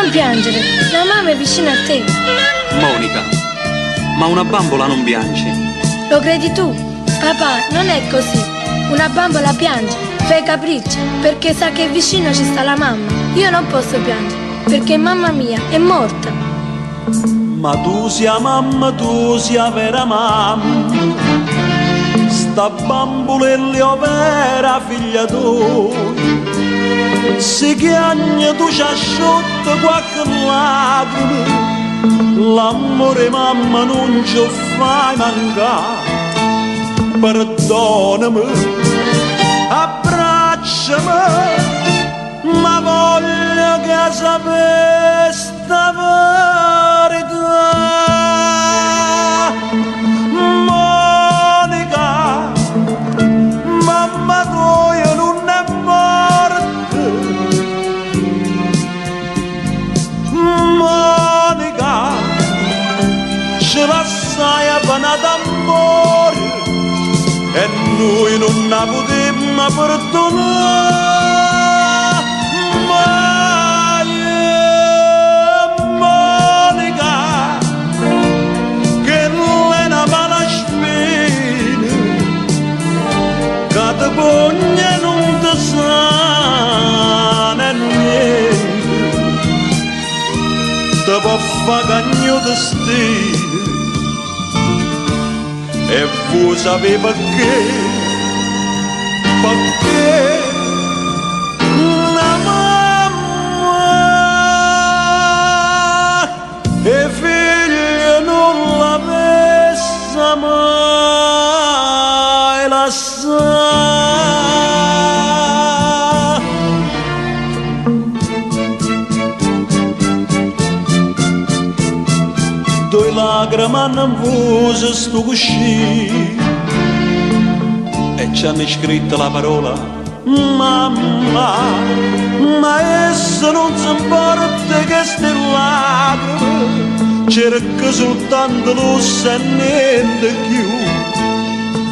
Non piangere, la mamma è vicina a te. Monica, ma una bambola non piange. Lo credi tu? Papà, non è così. Una bambola piange, fa i capricci, perché sa che vicino ci sta la mamma. Io non posso piangere, perché mamma mia è morta. Ma tu sia mamma, tu sia vera mamma. Sta bambolella vera figlia tua. Se chiagna tu ci asciutta qualche lacrima. L'amore mamma non ci fai mancare. Perdonami, abbracciami, ma voglio che sapessi sta verità. Monica, mamma tua non è morta. Monica, ce la sai a pana d'amore e noi non la potremmo perdonare mai. Monica, che non è una mala spina, che ti pugna e non ti sa niente, ti può fare cagno destino. E voi sapete perché una mamma e figlia non la messa mai lasciare. Due lacrime hanno fuso sto cuscino e ci hanno scritto la parola mamma, ma essa non si importa che ste lacrime, cerca soltanto l'ossa e niente più.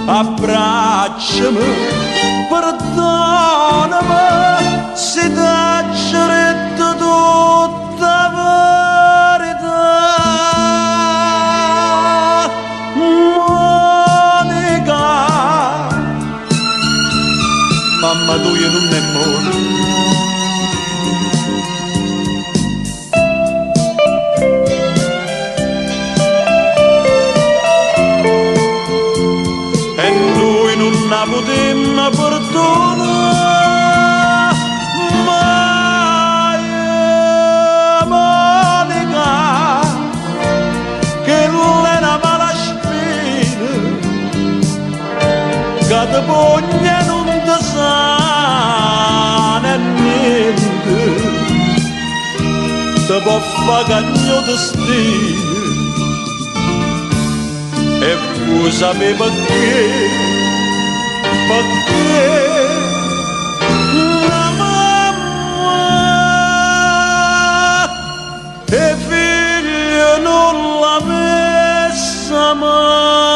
Abbracciami, perdonami, se t'ho detto tutta verità. Mamma tua non è morta. E noi non la potemmo perdonare mai. Monica, che non è una mala spina, che ti pugna non ti sa niente, ti può fare cagno destino. E voi sapete perché una mamma e figlia non la messa mai